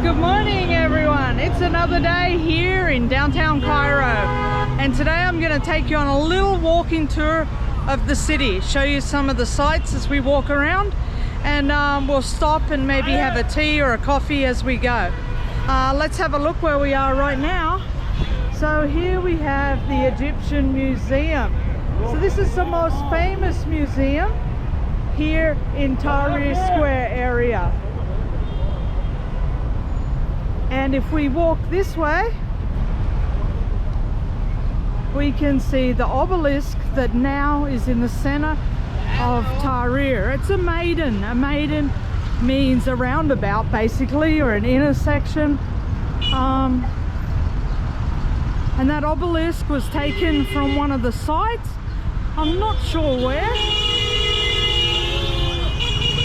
Good morning everyone. It's another day here in downtown Cairo, and today I'm going to take you on a little walking tour of the city, show you some of the sights as we walk around, and we'll stop and maybe have a tea or a coffee as we go. Let's have a look where we are right now. So here we have the Egyptian Museum. So this is the most famous museum here in Tahrir Square area. And if we walk this way, we can see the obelisk that now is in the center of Tahrir. It's a maiden. A maiden means a roundabout basically, or an intersection. And that obelisk was taken from one of the sites. I'm not sure where.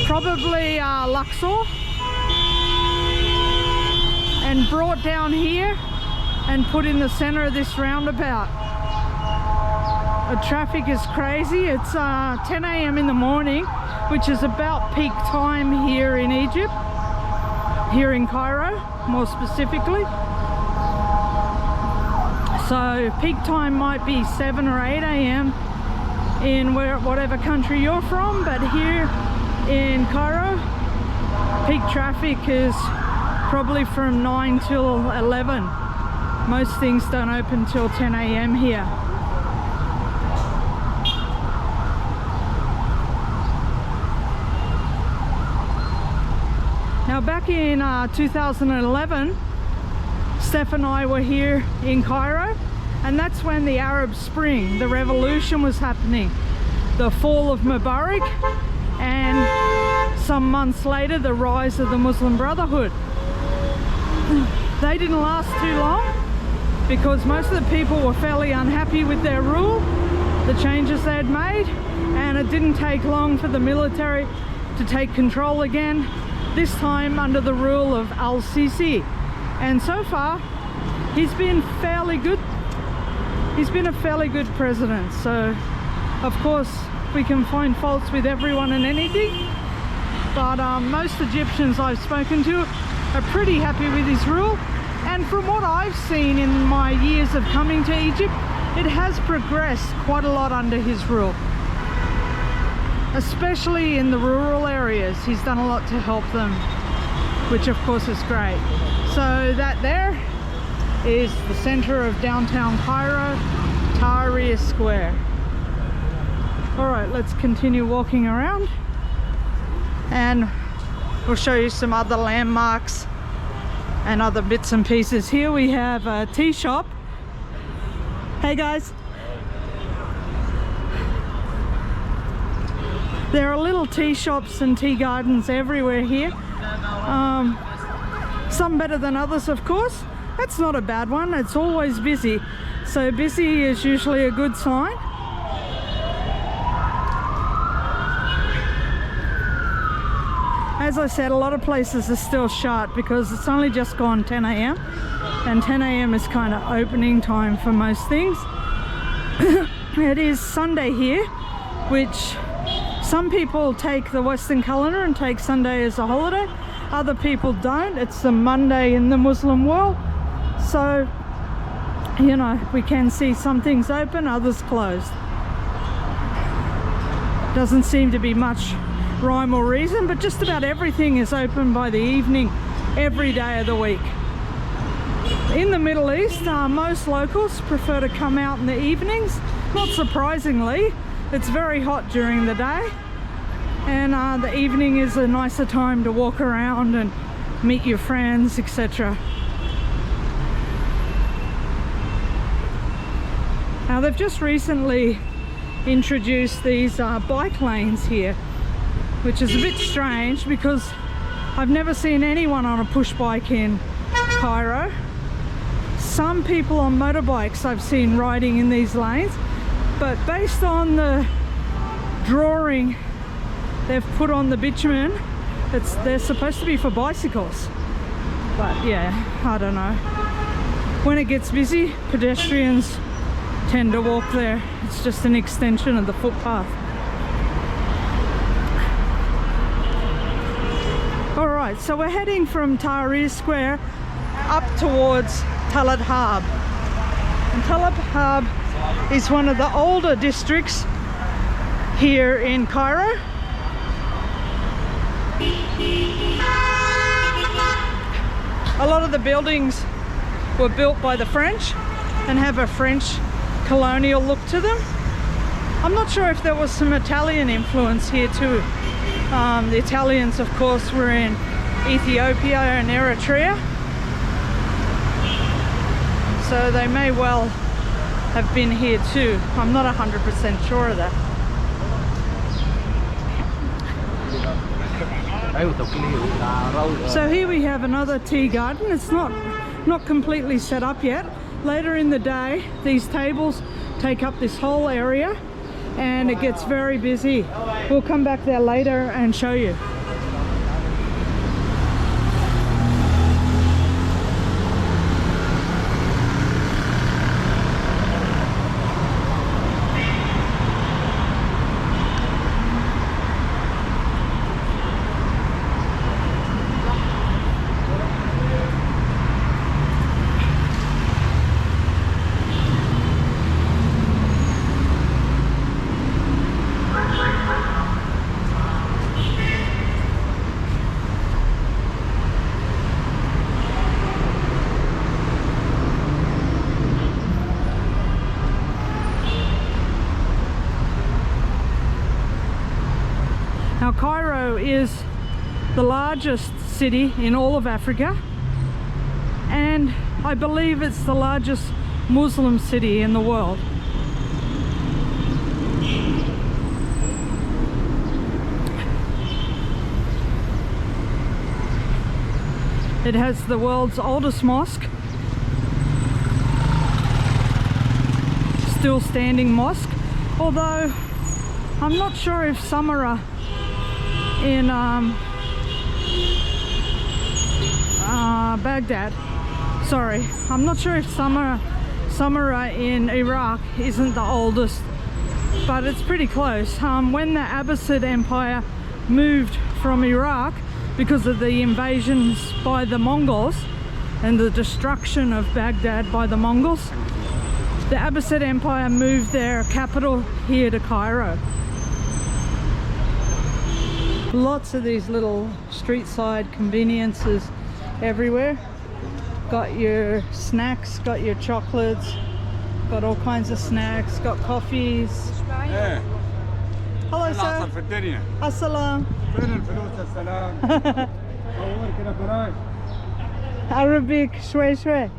Probably Luxor. And brought down here and put in the center of this roundabout. The traffic is crazy. It's 10 a.m. in the morning, which is about peak time here in Egypt, here in Cairo more specifically. So peak time might be 7 or 8 a.m. in whatever country you're from, but here in Cairo, peak traffic is probably from 9 till 11. Most things don't open till 10 a.m. here. Now back in 2011, Steph and I were here in Cairo, and that's when the Arab Spring, the revolution, was happening. The fall of Mubarak, and some months later the rise of the Muslim Brotherhood. They didn't last too long because most of the people were fairly unhappy with their rule, the changes they had made, and it didn't take long for the military to take control again, this time under the rule of Al-Sisi. And so far he's been fairly good. He's been a fairly good president. So of course we can find faults with everyone and anything, but most Egyptians I've spoken to are pretty happy with his rule. And from what I've seen in my years of coming to Egypt, it has progressed quite a lot under his rule, especially in the rural areas. He's done a lot to help them, which of course is great. So that there is the center of downtown Cairo, Tahrir Square. All right, let's continue walking around and we'll show you some other landmarks and other bits and pieces. Here we have a tea shop. Hey guys. There are little tea shops and tea gardens everywhere here. Some better than others, of course. That's not a bad one. It's always busy. So busy is usually a good sign. As I said, a lot of places are still shut because it's only just gone 10 a.m. and 10 a.m. is kind of opening time for most things. It is Sunday here, which some people take the Western calendar and take Sunday as a holiday. Other people don't. It's the Monday in the Muslim world. So, you know, we can see some things open, others closed. Doesn't seem to be much rhyme or reason, but just about everything is open by the evening every day of the week. In the Middle East, most locals prefer to come out in the evenings. Not surprisingly, it's very hot during the day, and the evening is a nicer time to walk around and meet your friends, etc. Now they've just recently introduced these bike lanes here, which is a bit strange because I've never seen anyone on a push bike in Cairo. Some people on motorbikes I've seen riding in these lanes, but based on the drawing they've put on the bitumen, they're supposed to be for bicycles. But yeah, I don't know. When it gets busy, pedestrians tend to walk there. It's just an extension of the footpath. right, so we're heading from Tahrir Square up towards Tahrir. And Tahrir is one of the older districts here in Cairo. A lot of the buildings were built by the French and have a French colonial look to them. I'm not sure if there was some Italian influence here too. The Italians, of course, were in Ethiopia and Eritrea, so they may well have been here too. I'm not 100% sure of that. So here we have another tea garden. It's not completely set up yet. Later in the day, these tables take up this whole area and it gets very busy. We'll come back there later and show you. Now, Cairo is the largest city in all of Africa, and I believe it's the largest Muslim city in the world. It has the world's oldest mosque, still standing mosque, although I'm not sure if Samarra in Baghdad, sorry, I'm not sure if Samarra in Iraq isn't the oldest, but it's pretty close. When the Abbasid Empire moved from Iraq because of the invasions by the Mongols and the destruction of Baghdad by the Mongols, the Abbasid Empire moved their capital here to Cairo. Lots of these little street side conveniences everywhere. Got your snacks, got your chocolates, got all kinds of snacks, got coffees. Yeah. Hello sir. Assalam. Arabic شوي شوي.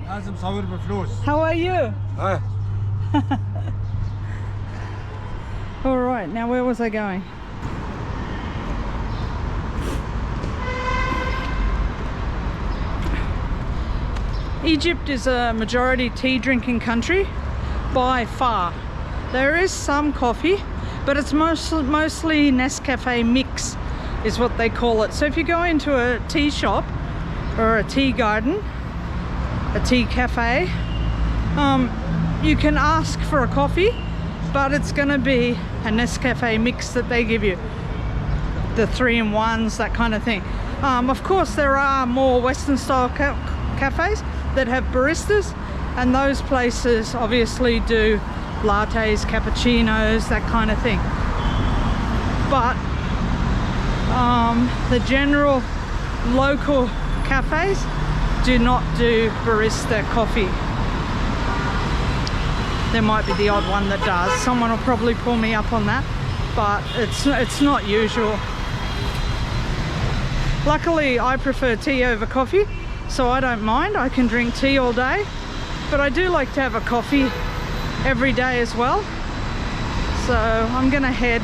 How are you? All right, now where was I going? Egypt is a majority tea drinking country by far. There is some coffee, but it's mostly Nescafe mix is what they call it. So if you go into a tea shop or a tea garden, a tea cafe, you can ask for a coffee, but it's going to be a Nescafe mix that they give you. The 3-in-1s, that kind of thing. Of course, there are more Western style cafes that have baristas, and those places obviously do lattes, cappuccinos, that kind of thing. But the general local cafes do not do barista coffee. There might be the odd one that does. Someone will probably pull me up on that, but it's not usual. Luckily, I prefer tea over coffee, so I don't mind. I can drink tea all day, but I do like to have a coffee every day as well. So I'm gonna head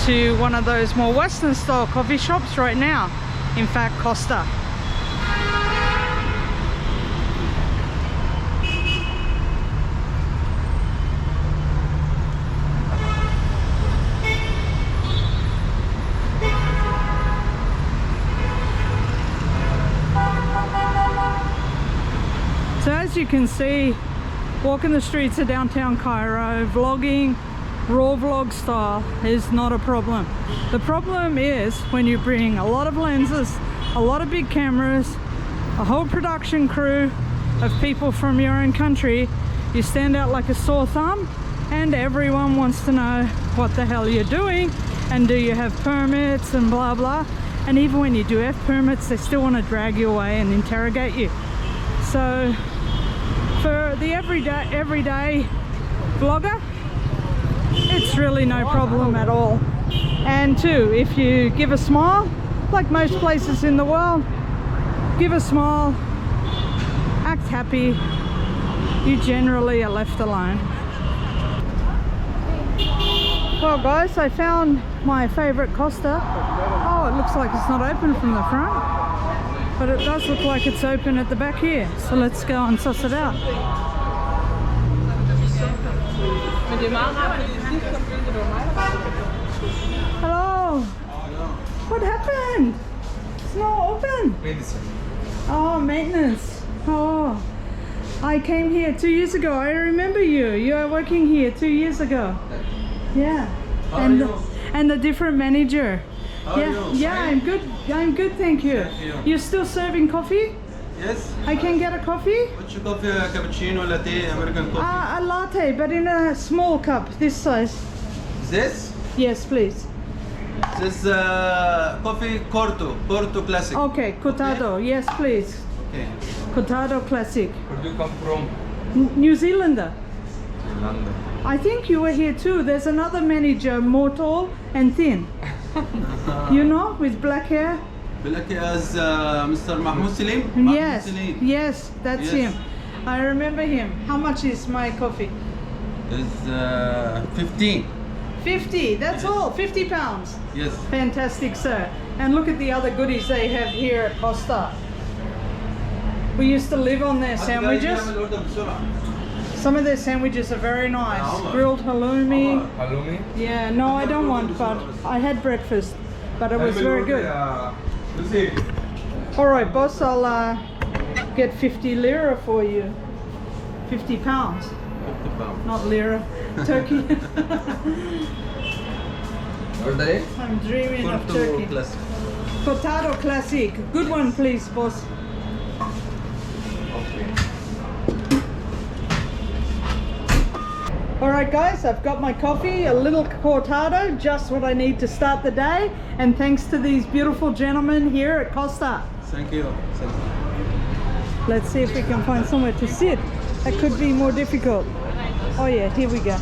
to one of those more Western style coffee shops right now. In fact, Costa. So as you can see, walking the streets of downtown Cairo, vlogging, raw vlog style is not a problem. The problem is when you bring a lot of lenses a lot of big cameras, a whole production crew of people from your own country. You stand out like a sore thumb, and everyone wants to know what the hell you're doing and do you have permits and blah blah. And even when you do have permits, they still want to drag you away and interrogate you. So for the everyday vlogger, it's really no problem at all. And two, if you give a smile, like most places in the world, give a smile, act happy, you generally are left alone. Well guys, I found my favorite Costa. Oh, it looks like it's not open from the front, but it does look like it's open at the back here. So let's go and suss it out. Hello. What happened? It's not open. Oh, maintenance. Oh, I came here 2 years ago. I remember you. You are working here 2 years ago. Yeah. And the different manager. Yeah, I'm good. I'm good, thank you. You're still serving coffee? Yes. I can get a coffee? What's your coffee? Cappuccino, latte, American coffee? A latte, but in a small cup, this size. This? Yes, please. This coffee Corto Classic. Okay, Cortado. Okay. Yes, please. Okay. Cortado Classic. Where do you come from? New Zealander. London. I think you were here too. There's another manager, more tall and thin. You know, with black hair. Black hair as Mr. Mahmoud Salim? Yes, Salim. yes, that's him. I remember him. How much is my coffee? It's 15. 50, that's all, 50 pounds. Yes. Fantastic, sir. And look at the other goodies they have here at Costa. We used to live on their sandwiches. Some of their sandwiches are very nice. Grilled halloumi. Halloumi? Yeah, no, I don't want, but I had breakfast, but it was very good. All right, boss, I'll get 50 lira for you. 50 pounds. 50 pounds. Not lira. Turkey. Order? I'm dreaming of turkey. Classic. Cortado Classic. Good one, please, boss. Okay. Alright guys, I've got my coffee, a little cortado, just what I need to start the day, and thanks to these beautiful gentlemen here at Costa. Thank you. Thank you. Let's see if we can find somewhere to sit. That could be more difficult. Oh yeah, here we go.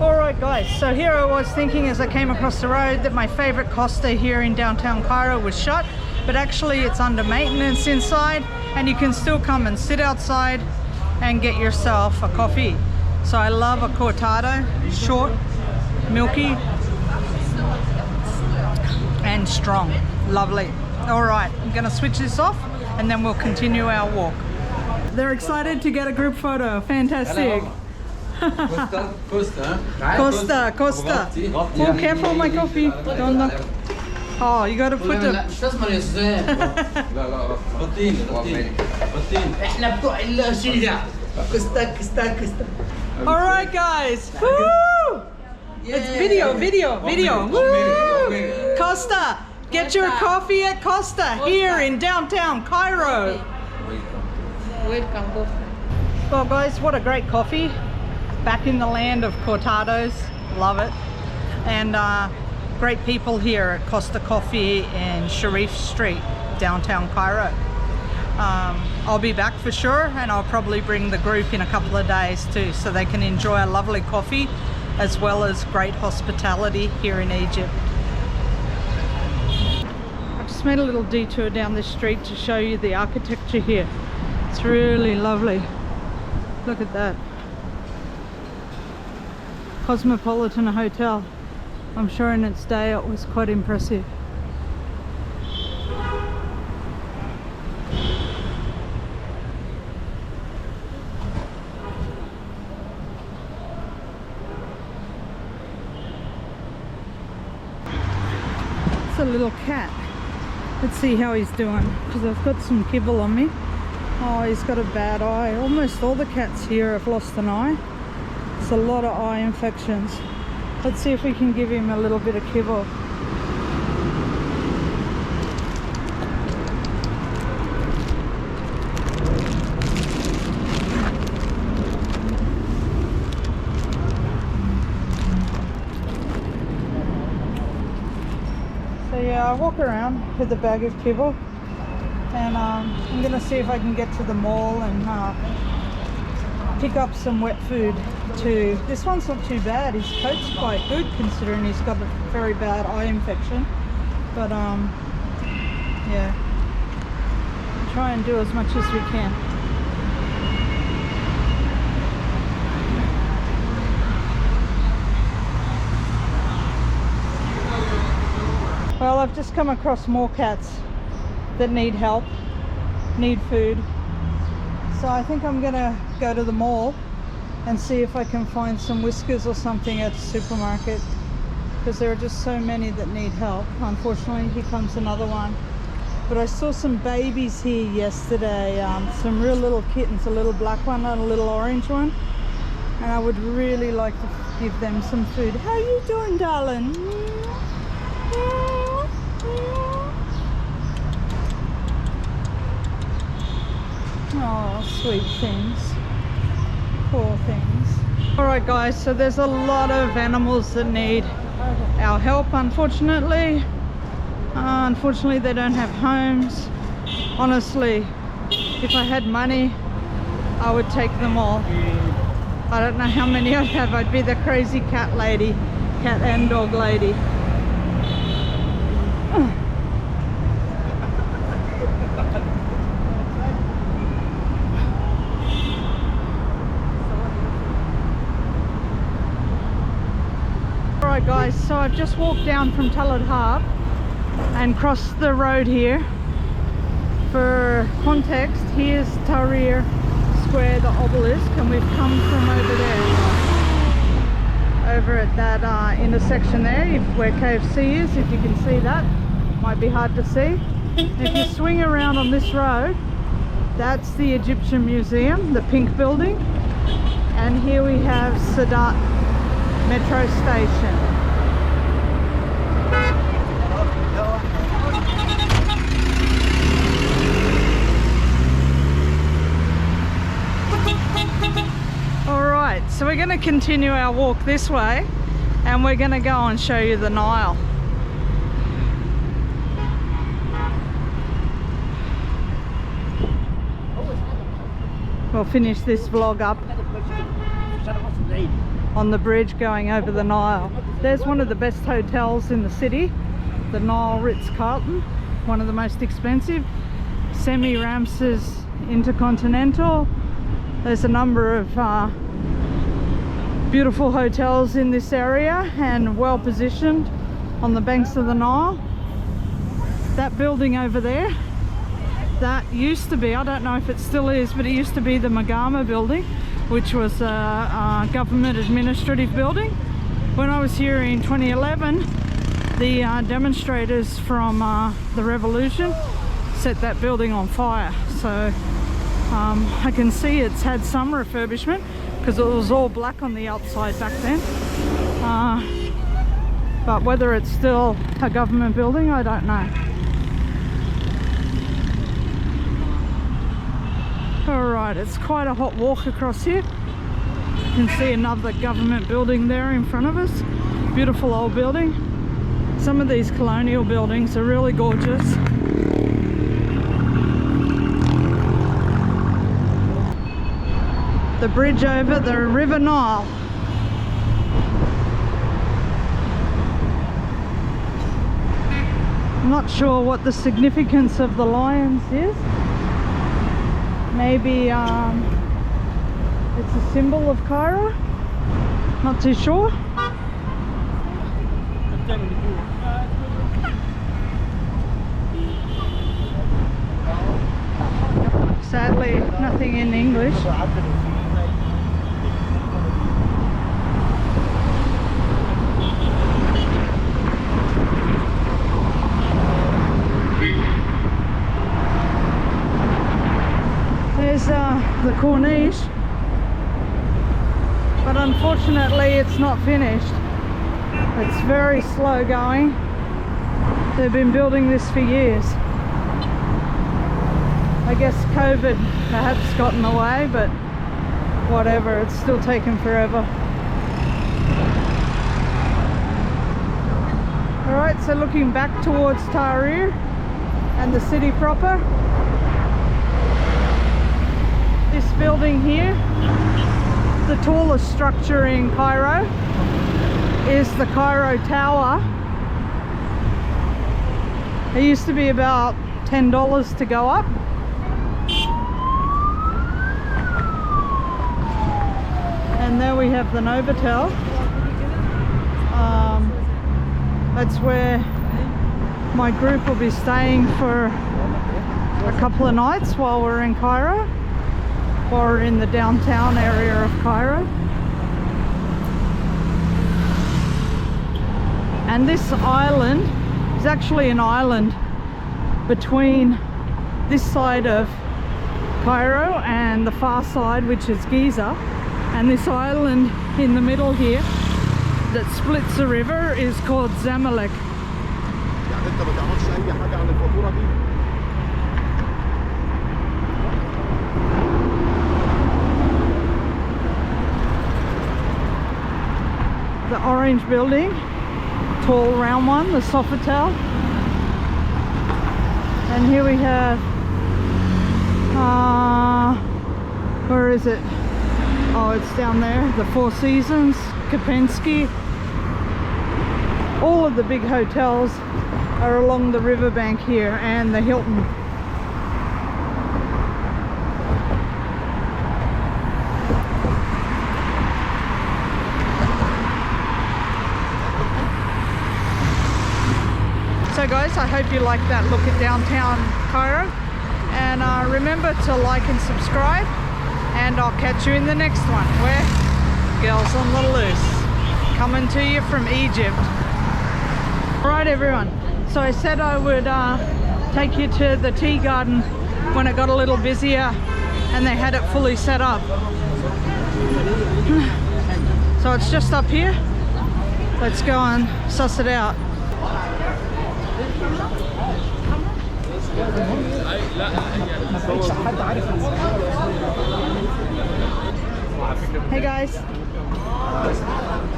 Alright guys, so here I was thinking as I came across the road that my favorite Costa here in downtown Cairo was shut, but actually it's under maintenance inside, and you can still come and sit outside and get yourself a coffee. So I love a cortado, short, milky, and strong. Lovely. Alright, I'm gonna switch this off and then we'll continue our walk. They're excited to get a group photo. Fantastic. Costa. More careful, my coffee. Don't knock. Oh, you gotta put the... Alright guys. Woo! It's video. Woo! Costa, get your coffee at Costa here in downtown Cairo. Welcome. Well guys, what a great coffee. Back in the land of cortados, love it. And great people here at Costa Coffee in Sharif Street, downtown Cairo. I'll be back for sure, and I'll probably bring the group in a couple of days too, so they can enjoy a lovely coffee as well as great hospitality here in Egypt. I just made a little detour down this street to show you the architecture here. It's really lovely. Look at that. Cosmopolitan Hotel. I'm sure in its day it was quite impressive. It's a little cat. Let's see how he's doing, because I've got some kibble on me. Oh, he's got a bad eye. Almost all the cats here have lost an eye. It's a lot of eye infections. Let's see if we can give him a little bit of kibble. So yeah, I walk around with a bag of kibble, and I'm gonna see if I can get to the mall and pick up some wet food too. This one's not too bad. His coat's quite good considering he's got a very bad eye infection. But yeah, try and do as much as we can. Well, I've just come across more cats that need help, need food. So I think I'm gonna go to the mall and see if I can find some whiskers or something at the supermarket, because there are just so many that need help. Unfortunately, here comes another one. But I saw some babies here yesterday, some real little kittens, a little black one and a little orange one. And I would really like to give them some food. How you doing, darling? Oh, sweet things. Poor things. Alright guys, so there's a lot of animals that need our help, unfortunately. Unfortunately, they don't have homes. Honestly, if I had money, I would take them all. I don't know how many I'd have. I'd be the crazy cat lady, cat and dog lady. Alright guys, so I've just walked down from Tahrir and crossed the road here. For context, here's Tahrir Square, the obelisk, and we've come from over there, over at that intersection there, where KFC is. If you can see that, might be hard to see. If you swing around on this road, that's the Egyptian Museum, the pink building, and here we have Sadat metro station. Alright, so we're going to continue our walk this way, and we're going to go and show you the Nile. We'll finish this vlog up on the bridge going over the Nile. There's one of the best hotels in the city, the Nile Ritz-Carlton, one of the most expensive, semi-Ramses Intercontinental. There's a number of beautiful hotels in this area and well positioned on the banks of the Nile. That building over there, that used to be, I don't know if it still is, but it used to be the Magama building, which was a government administrative building. When I was here in 2011, the demonstrators from the revolution set that building on fire. So I can see it's had some refurbishment because it was all black on the outside back then. But whether it's still a government building, I don't know. Alright, it's quite a hot walk across here. You can see another government building there in front of us. Beautiful old building. Some of these colonial buildings are really gorgeous. The bridge over the River Nile. I'm not sure what the significance of the lions is. Maybe it's a symbol of Cairo. Not too sure. Sadly, nothing in English. the corniche, but unfortunately it's not finished. It's very slow going. They've been building this for years. I guess COVID perhaps got in the way, but whatever, it's still taking forever. Alright, so looking back towards Tahrir and the city proper, this building here, the tallest structure in Cairo, is the Cairo Tower. It used to be about $10 to go up. And there we have the Novotel. That's where my group will be staying for a couple of nights while we're in Cairo, or in the downtown area of Cairo. And this island is actually an island between this side of Cairo and the far side, which is Giza. And this island in the middle here that splits the river is called Zamalek. The orange building, tall round one, the Sofitel. And here we have, where is it? Oh, it's down there, the Four Seasons, Kapensky. All of the big hotels are along the riverbank here, and the Hilton. So guys, I hope you like that look at downtown Cairo, and remember to like and subscribe, and I'll catch you in the next one, where Girls on the Loose, coming to you from Egypt. Alright everyone, so I said I would take you to the tea garden when it got a little busier and they had it fully set up. So it's just up here. Let's go and suss it out. Hey guys,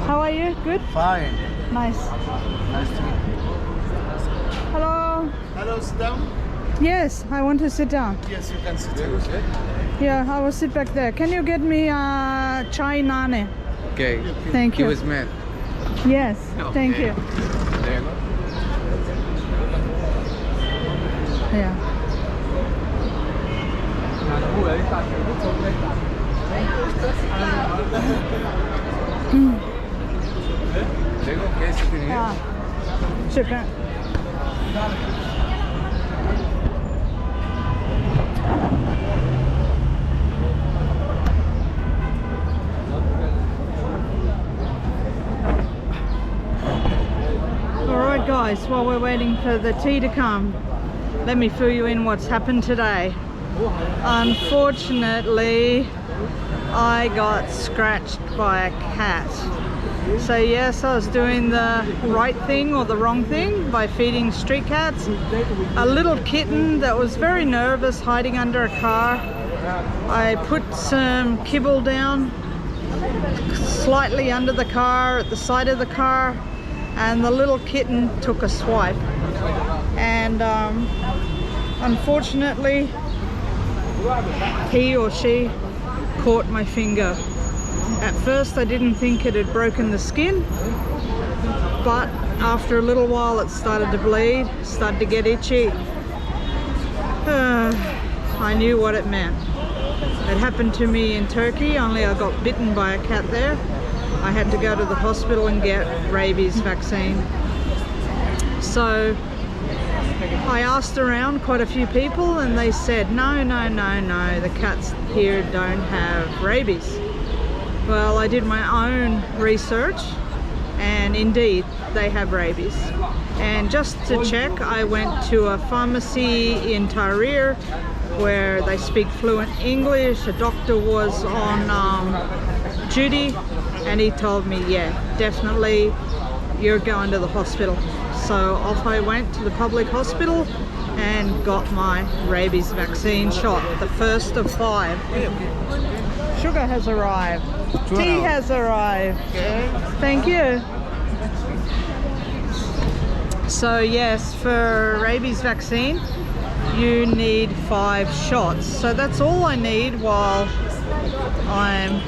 how are you? Good? Fine. Nice. Nice to meet you. Hello. Hello, sit down. Yes, I want to sit down. Yes, you can sit here. Yeah, I will sit back there. Can you get me chai nane? Okay. Thank you. He was mad. Yes, thank Okay. you. There you go. Yeah. There you go. Okay, sitting here. Ah, shukran. Alright guys, while we're waiting for the tea to come, let me fill you in what's happened today. Unfortunately, I got scratched by a cat. So yes, I was doing the right thing or the wrong thing by feeding street cats. A little kitten that was very nervous hiding under a car. I put some kibble down slightly under the car, at the side of the car, and the little kitten took a swipe. And unfortunately, he or she caught my finger. At first I didn't think it had broken the skin, but after a little while it started to bleed, started to get itchy. I knew what it meant. It happened to me in Turkey, only I got bitten by a cat there. I had to go to the hospital and get rabies vaccine. So I asked around quite a few people and they said, no, the cats here don't have rabies. Well, I did my own research and indeed they have rabies. And just to check, I went to a pharmacy in Tahrir where they speak fluent English. A doctor was on duty, and he told me, yeah, definitely you're going to the hospital. So off I went to the public hospital and got my rabies vaccine shot, the first of 5. Sugar has arrived. Tea has arrived. Thank you. So yes, for rabies vaccine, you need 5 shots. So that's all I need while I'm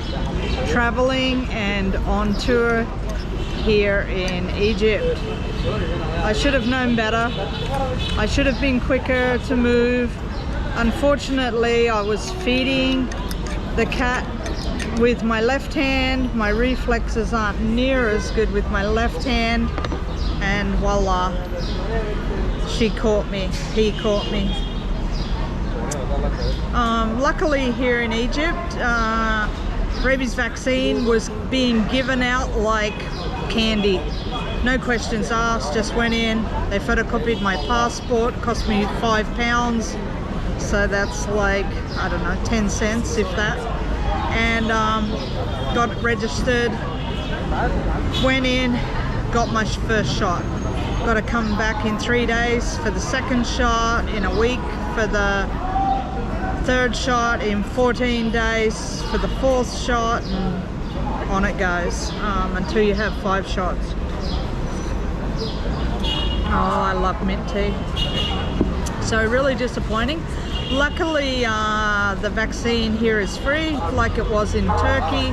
traveling and on tour here in Egypt. I should have known better. I should have been quicker to move. Unfortunately, I was feeding the cat with my left hand. My reflexes aren't near as good with my left hand, and voila, she caught me, he caught me. Luckily here in Egypt, rabies vaccine was being given out like candy. No questions asked, just went in. They photocopied my passport, cost me £5. So that's like, I don't know, 10 cents if that. And got registered, went in, got my first shot. Got to come back in 3 days for the second shot, in a week for the third shot, in 14 days for the 4th shot, and on it goes until you have 5 shots. Oh, I love mint tea. So really disappointing. Luckily, the vaccine here is free, like it was in Turkey.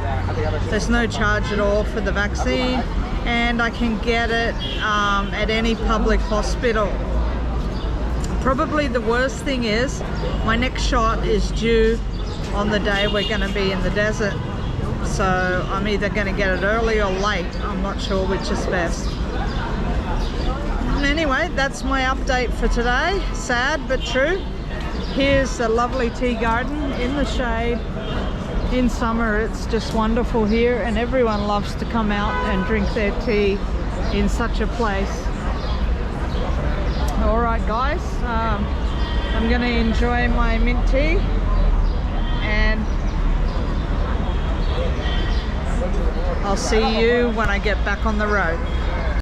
There's no charge at all for the vaccine, and I can get it at any public hospital. Probably the worst thing is my next shot is due on the day we're going to be in the desert. So I'm either going to get it early or late. I'm not sure which is best. Anyway, that's my update for today. Sad but true. Here's a lovely tea garden in the shade. In summer it's just wonderful here, and everyone loves to come out and drink their tea in such a place. Alright guys, I'm going to enjoy my mint tea, and I'll see you when I get back on the road.